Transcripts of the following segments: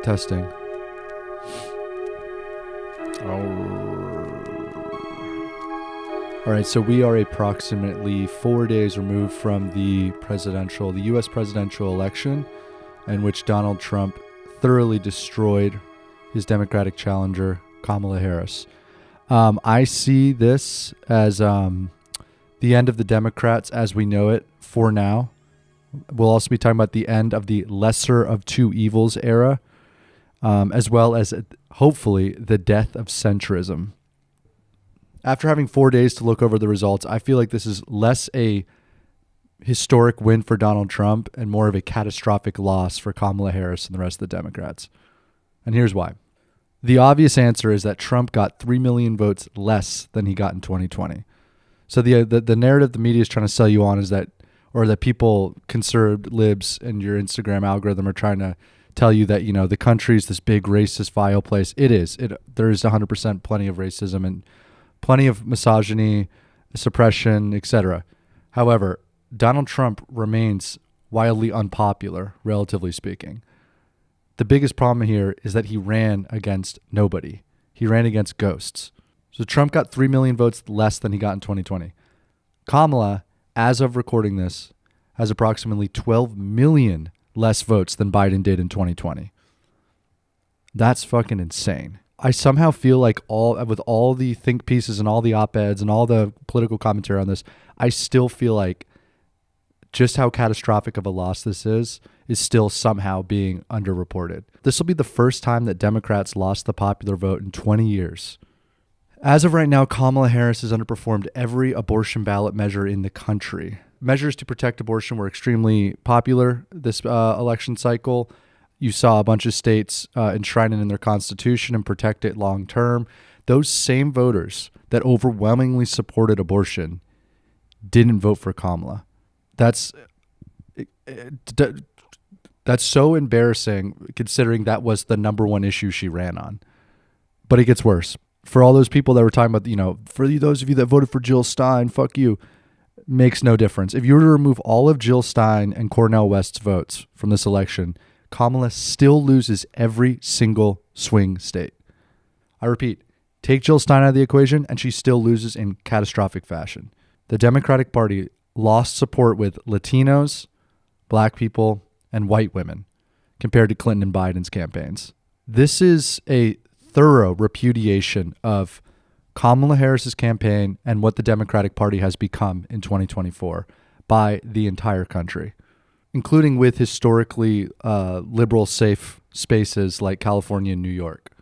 Testing. All right, so we are approximately 4 days removed from the U.S. presidential election, in which Donald Trump thoroughly destroyed his Democratic challenger, Kamala Harris. I see this as the end of the Democrats as we know it for now. We'll also be talking about the end of the lesser of two evils era, as well as hopefully the death of centrism. After having 4 days to look over the results, I feel like this is less a historic win for Donald Trump and more of a catastrophic loss for Kamala Harris and the rest of the Democrats. And here's why. The obvious answer is that Trump got 3 million votes less than he got in 2020. So the narrative the media is trying to sell you on is that, or that people, conservative libs and your Instagram algorithm are trying to tell you that, you know, the country's this big racist, vile place. It is. There is 100% plenty of racism and plenty of misogyny, suppression, etc. However, Donald Trump remains wildly unpopular, relatively speaking. The biggest problem here is that he ran against nobody. He ran against ghosts. So Trump got 3 million votes less than he got in 2020. Kamala, as of recording this, has approximately 12 million less votes than Biden did in 2020. That's fucking insane. I somehow feel like with all the think pieces and all the op-eds and all the political commentary on this, I still feel like just how catastrophic of a loss this is still somehow being underreported. This will be the first time that Democrats lost the popular vote in 20 years. As of right now, Kamala Harris has underperformed every abortion ballot measure in the country. Measures to protect abortion were extremely popular this election cycle. You saw a bunch of states enshrine it in their constitution and protect it long term. Those same voters that overwhelmingly supported abortion didn't vote for Kamala. That's so embarrassing considering that was the number one issue she ran on. But it gets worse. For all those people that were talking about, you know, for those of you that voted for Jill Stein, fuck you, makes no difference. If you were to remove all of Jill Stein and Cornel West's votes from this election, Kamala still loses every single swing state. I repeat, take Jill Stein out of the equation and she still loses in catastrophic fashion. The Democratic Party lost support with Latinos, black people, and white women compared to Clinton and Biden's campaigns. This is a thorough repudiation of Kamala Harris's campaign and what the Democratic Party has become in 2024 by the entire country, including with historically liberal safe spaces like California and New York.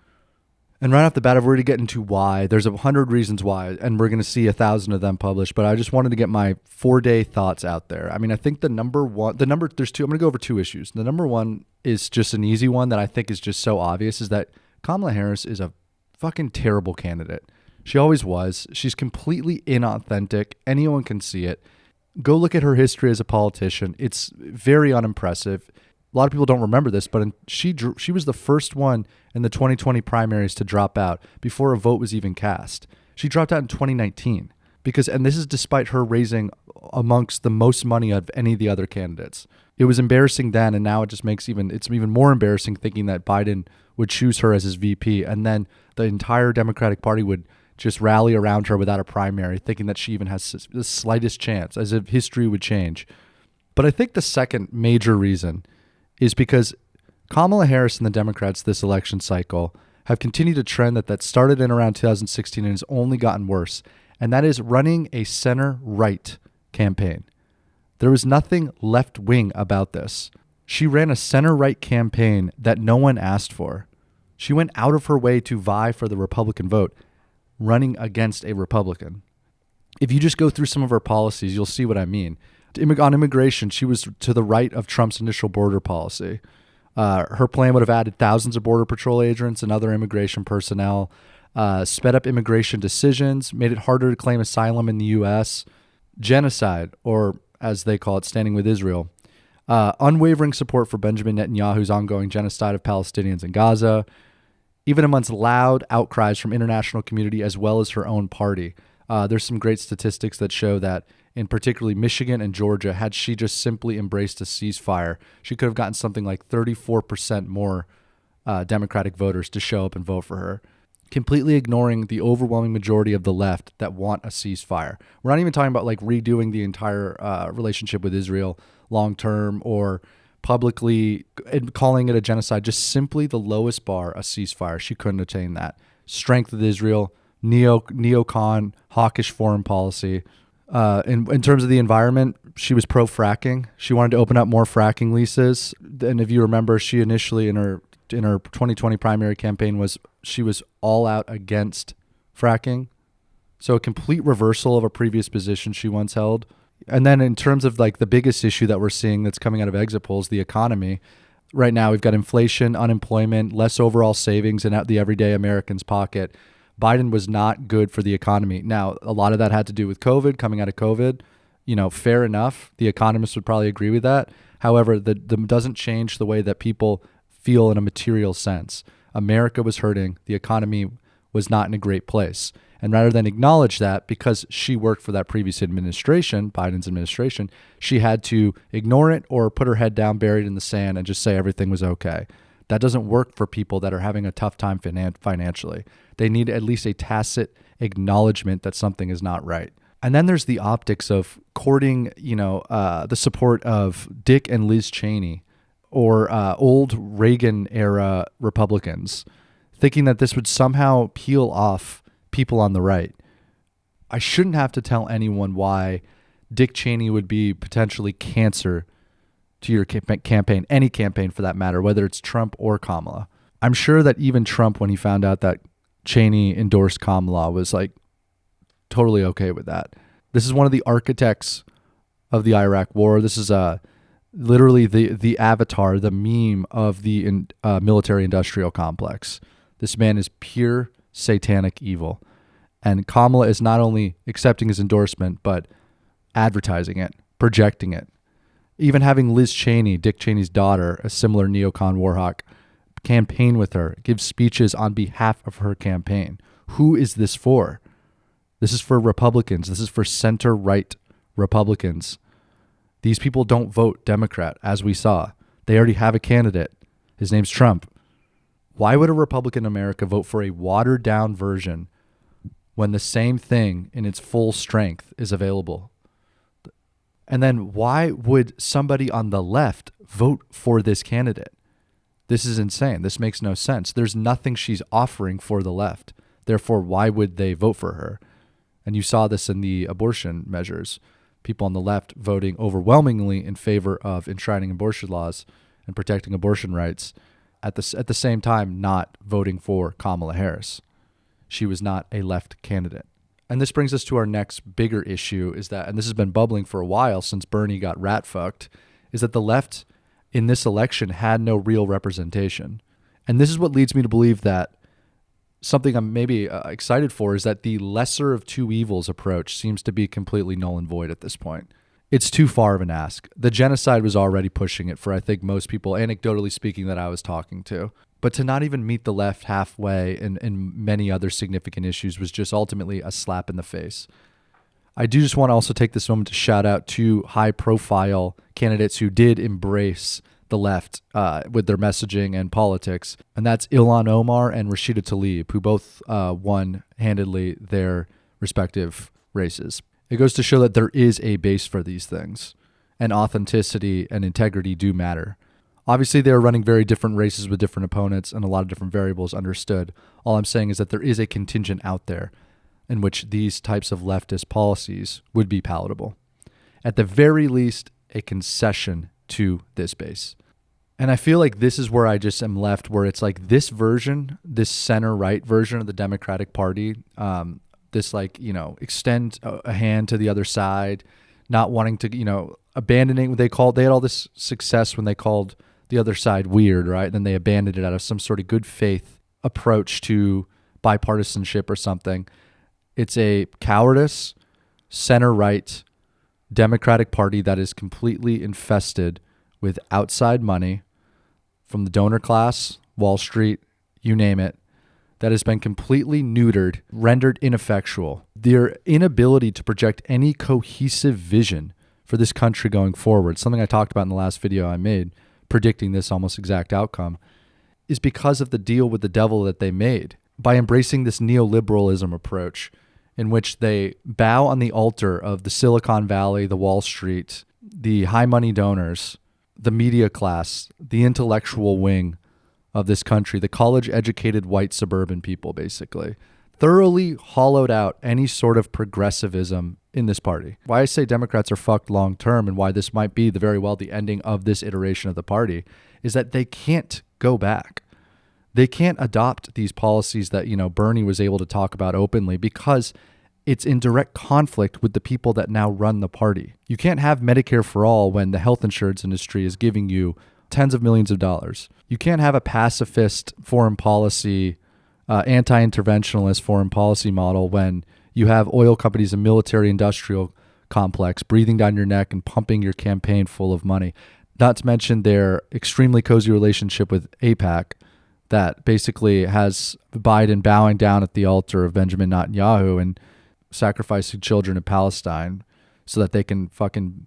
And right off the bat, I've already get into why. There's 100 reasons why, and we're going to see 1,000 of them published, but I just wanted to get my 4-day thoughts out there. I mean, I think there's two, I'm going to go over two issues. The number one is just an easy one that I think is just so obvious, is that Kamala Harris is a fucking terrible candidate. She always was. She's completely inauthentic. Anyone can see it. Go look at her history as a politician. It's very unimpressive. A lot of people don't remember this, but she was the first one in the 2020 primaries to drop out before a vote was even cast. She dropped out in 2019 and this is despite her raising amongst the most money of any of the other candidates. It was embarrassing then, and now it just makes it's even more embarrassing thinking that Biden would choose her as his VP, and then the entire Democratic Party would just rally around her without a primary, thinking that she even has the slightest chance, as if history would change. But I think the second major reason is because Kamala Harris and the Democrats this election cycle have continued a trend that started in around 2016 and has only gotten worse, and that is running a center-right campaign. There was nothing left-wing about this. She ran a center-right campaign that no one asked for. She went out of her way to vie for the Republican vote, running against a Republican. If you just go through some of her policies, you'll see what I mean. On immigration, she was to the right of Trump's initial border policy. Her plan would have added thousands of Border Patrol agents and other immigration personnel, sped up immigration decisions, made it harder to claim asylum in the U.S., genocide, or as they call it, standing with Israel, unwavering support for Benjamin Netanyahu's ongoing genocide of Palestinians in Gaza, even amongst loud outcries from international community as well as her own party. There's some great statistics that show that in particularly Michigan and Georgia, had she just simply embraced a ceasefire, she could have gotten something like 34% more Democratic voters to show up and vote for her, completely ignoring the overwhelming majority of the left that want a ceasefire. We're not even talking about like redoing the entire relationship with Israel long term or publicly calling it a genocide, just simply the lowest bar, a ceasefire. She couldn't attain that. Strength of Israel, neocon, hawkish foreign policy. In terms of the environment, she was pro-fracking. She wanted to open up more fracking leases. And if you remember, she initially in her 2020 primary campaign she was all out against fracking. So a complete reversal of a previous position she once held. And then in terms of like the biggest issue that we're seeing that's coming out of exit polls, the economy. Right now we've got inflation, unemployment, less overall savings in the everyday American's pocket. Biden was not good for the economy. Now, a lot of that had to do with COVID, coming out of COVID. Fair enough. The economists would probably agree with that. However, that doesn't change the way that people feel in a material sense. America was hurting. The economy was not in a great place. And rather than acknowledge that, because she worked for that previous administration, Biden's administration, she had to ignore it or put her head down, buried in the sand, and just say everything was okay. That doesn't work for people that are having a tough time financially. They need at least a tacit acknowledgement that something is not right. And then there's the optics of courting, the support of Dick and Liz Cheney or old Reagan-era Republicans, thinking that this would somehow peel off people on the right. I shouldn't have to tell anyone why Dick Cheney would be potentially cancer to your campaign, any campaign for that matter, whether it's Trump or Kamala. I'm sure that even Trump, when he found out that Cheney endorsed Kamala, was like totally okay with that. This is one of the architects of the Iraq War. This is literally the avatar, the meme of the military-industrial complex. This man is pure satanic evil. And Kamala is not only accepting his endorsement, but advertising it, projecting it. Even having Liz Cheney, Dick Cheney's daughter, a similar neocon warhawk, campaign with her, give speeches on behalf of her campaign. Who is this for? This is for Republicans. This is for center-right Republicans. These people don't vote Democrat, as we saw. They already have a candidate. His name's Trump. Why would a Republican America vote for a watered-down version when the same thing in its full strength is available? And then why would somebody on the left vote for this candidate? This is insane. This makes no sense. There's nothing she's offering for the left. Therefore, why would they vote for her? And you saw this in the abortion measures. People on the left voting overwhelmingly in favor of enshrining abortion laws and protecting abortion rights, at the same time not voting for Kamala Harris. She was not a left candidate. And this brings us to our next bigger issue, is that, and this has been bubbling for a while since Bernie got rat fucked, is that the left in this election had no real representation. And this is what leads me to believe that something I'm maybe excited for is that the lesser of two evils approach seems to be completely null and void at this point. It's too far of an ask. The genocide was already pushing it for, I think, most people, anecdotally speaking, that I was talking to. But to not even meet the left halfway in many other significant issues was just ultimately a slap in the face. I do just want to also take this moment to shout out to high-profile candidates who did embrace the left with their messaging and politics, and that's Ilhan Omar and Rashida Tlaib, who both won handedly their respective races. It goes to show that there is a base for these things, and authenticity and integrity do matter. Obviously, they are running very different races with different opponents and a lot of different variables understood. All I'm saying is that there is a contingent out there in which these types of leftist policies would be palatable. At the very least, a concession to this base. And I feel like this is where I just am left, where it's like this version, this center-right version of the Democratic Party, this extend a hand to the other side, not wanting to, abandoning what they had all this success when they called the other side weird, right? And then they abandoned it out of some sort of good faith approach to bipartisanship or something. It's a cowardice, center-right Democratic Party that is completely infested with outside money from the donor class, Wall Street, you name it, that has been completely neutered, rendered ineffectual. Their inability to project any cohesive vision for this country going forward, something I talked about in the last video I made, predicting this almost exact outcome, is because of the deal with the devil that they made by embracing this neoliberalism approach in which they bow on the altar of the Silicon Valley, the Wall Street, the high money donors, the media class, the intellectual wing of this country, the college-educated white suburban people, basically. Thoroughly hollowed out any sort of progressivism in this party. Why I say Democrats are fucked long-term and why this might be very well the ending of this iteration of the party is that they can't go back. They can't adopt these policies that, Bernie was able to talk about openly because it's in direct conflict with the people that now run the party. You can't have Medicare for all when the health insurance industry is giving you tens of millions of dollars. You can't have a pacifist foreign policy, anti-interventionist foreign policy model when you have oil companies and military industrial complex breathing down your neck and pumping your campaign full of money. Not to mention their extremely cozy relationship with AIPAC that basically has Biden bowing down at the altar of Benjamin Netanyahu and sacrificing children in Palestine so that they can fucking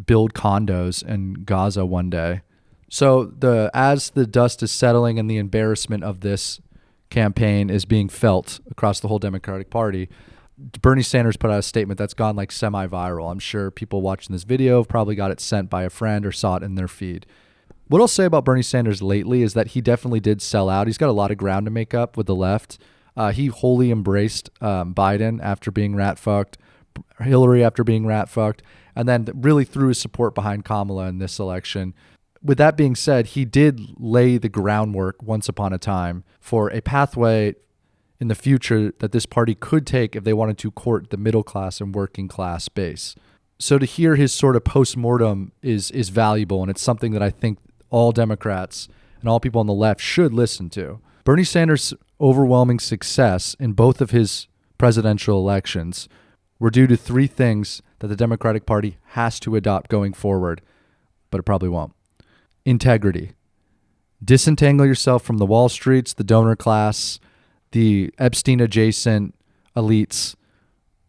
build condos in Gaza one day. So as the dust is settling and the embarrassment of this campaign is being felt across the whole Democratic Party, Bernie Sanders put out a statement that's gone like semi-viral. I'm sure people watching this video have probably got it sent by a friend or saw it in their feed. What I'll say about Bernie Sanders lately is that he definitely did sell out. He's got a lot of ground to make up with the left. He wholly embraced Biden after being rat-fucked, Hillary after being rat-fucked, and then really threw his support behind Kamala in this election. With that being said, he did lay the groundwork once upon a time for a pathway in the future that this party could take if they wanted to court the middle class and working class base. So to hear his sort of post-mortem is valuable, and it's something that I think all Democrats and all people on the left should listen to. Bernie Sanders' overwhelming success in both of his presidential elections were due to three things that the Democratic Party has to adopt going forward, but it probably won't. Integrity. Disentangle yourself from the Wall Streets, the donor class, the Epstein-adjacent elites.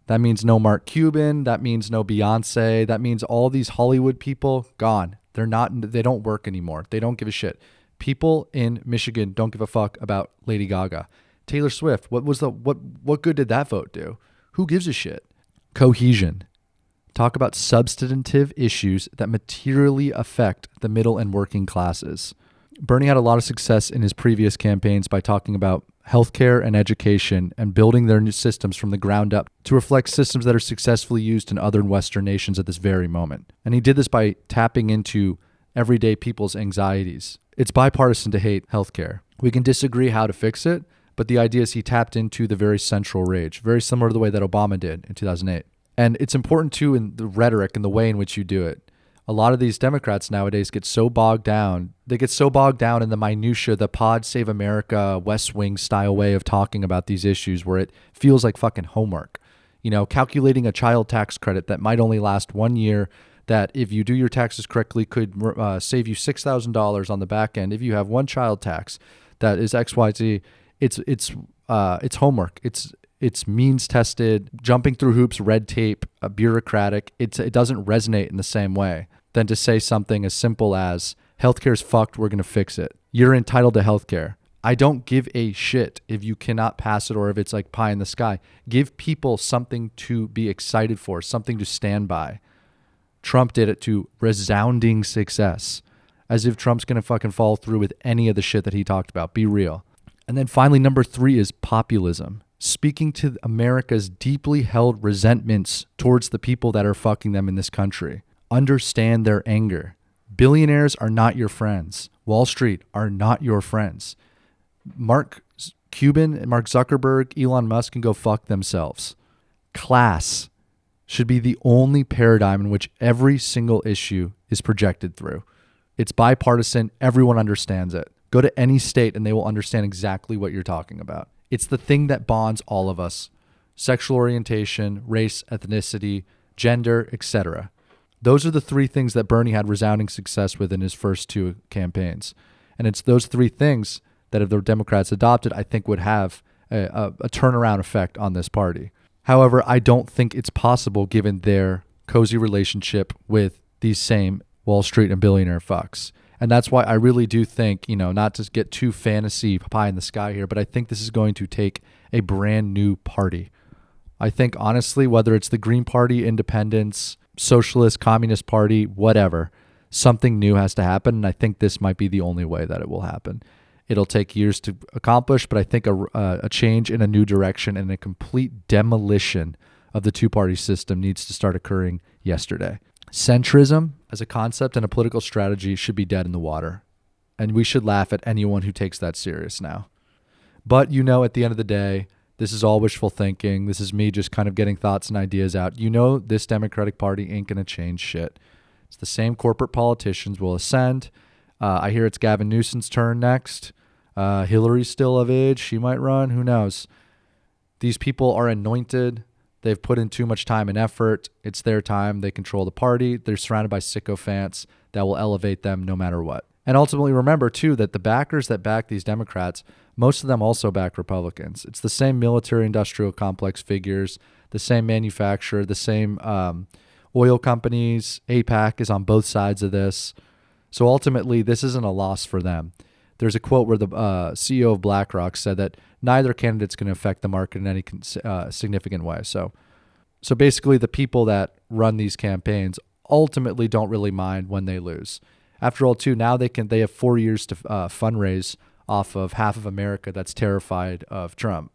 That means no Mark Cuban. That means no Beyonce. That means all these Hollywood people, gone. They don't work anymore. They don't give a shit. People in Michigan don't give a fuck about Lady Gaga. Taylor Swift, what good did that vote do? Who gives a shit? Cohesion. Talk about substantive issues that materially affect the middle and working classes. Bernie had a lot of success in his previous campaigns by talking about healthcare and education and building their new systems from the ground up to reflect systems that are successfully used in other Western nations at this very moment. And he did this by tapping into everyday people's anxieties. It's bipartisan to hate healthcare. We can disagree how to fix it, but the idea is he tapped into the very central rage, very similar to the way that Obama did in 2008. And it's important too in the rhetoric and the way in which you do it. A lot of these Democrats nowadays get so bogged down. They get so bogged down in the minutia, the Pod Save America, West Wing style way of talking about these issues where it feels like fucking homework. Calculating a child tax credit that might only last 1 year, that if you do your taxes correctly could save you $6,000 on the back end. If you have one child tax that is XYZ, it's homework. It's means tested, jumping through hoops, red tape, bureaucratic. It doesn't resonate in the same way than to say something as simple as healthcare's fucked, we're going to fix it. You're entitled to healthcare. I don't give a shit if you cannot pass it or if it's like pie in the sky. Give people something to be excited for, something to stand by. Trump did it to resounding success, as if Trump's going to fucking follow through with any of the shit that he talked about. Be real. And then finally, number 3 is populism. Speaking to America's deeply held resentments towards the people that are fucking them in this country. Understand their anger. Billionaires are not your friends. Wall Street are not your friends. Mark Cuban, Mark Zuckerberg, Elon Musk can go fuck themselves. Class should be the only paradigm in which every single issue is projected through. It's bipartisan. Everyone understands it. Go to any state and they will understand exactly what you're talking about. It's the thing that bonds all of us. Sexual orientation, race, ethnicity, gender, etc. Those are the 3 things that Bernie had resounding success with in his first 2 campaigns. And it's those 3 things that if the Democrats adopted, I think would have a turnaround effect on this party. However, I don't think it's possible given their cozy relationship with these same Wall Street and billionaire fucks. And that's why I really do think, not to get too fantasy pie in the sky here, but I think this is going to take a brand new party. I think, honestly, whether it's the Green Party, Independents, Socialist, Communist Party, whatever, something new has to happen. And I think this might be the only way that it will happen. It'll take years to accomplish, but I think a change in a new direction and a complete demolition of the two-party system needs to start occurring yesterday. Centrism as a concept and a political strategy should be dead in the water. And we should laugh at anyone who takes that serious now. But at the end of the day, this is all wishful thinking. This is me just kind of getting thoughts and ideas out. This Democratic Party ain't going to change shit. It's the same corporate politicians will ascend. I hear it's Gavin Newsom's turn next. Hillary's still of age. She might run. Who knows? These people are anointed. They've put in too much time and effort. It's their time. They control the party. They're surrounded by sycophants that will elevate them no matter what. And ultimately, remember, too, that the backers that back these Democrats, most of them also back Republicans. It's the same military-industrial complex figures, the same manufacturer, the same oil companies. AIPAC is on both sides of this. So ultimately, this isn't a loss for them. There's a quote where the CEO of BlackRock said that neither candidate's going to affect the market in any significant way. So basically, the people that run these campaigns ultimately don't really mind when they lose. After all, too, now they have 4 years to fundraise off of half of America that's terrified of Trump.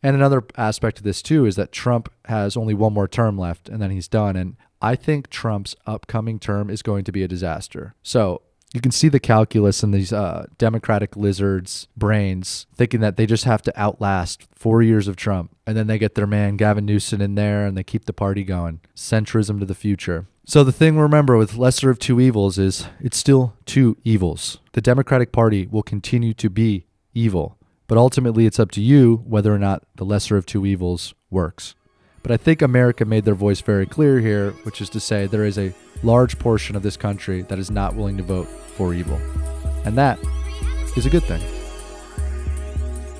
And another aspect of this, too, is that Trump has only one more term left, and then he's done. And I think Trump's upcoming term is going to be a disaster. So you can see the calculus in these Democratic lizards' brains, thinking that they just have to outlast 4 years of Trump. And then they get their man Gavin Newsom in there and they keep the party going. Centrism to the future. So the thing, remember, with lesser of two evils is it's still two evils. The Democratic Party will continue to be evil. But ultimately, it's up to you whether or not the lesser of two evils works. But I think America made their voice very clear here, which is to say there is a large portion of this country that is not willing to vote for evil. And that is a good thing.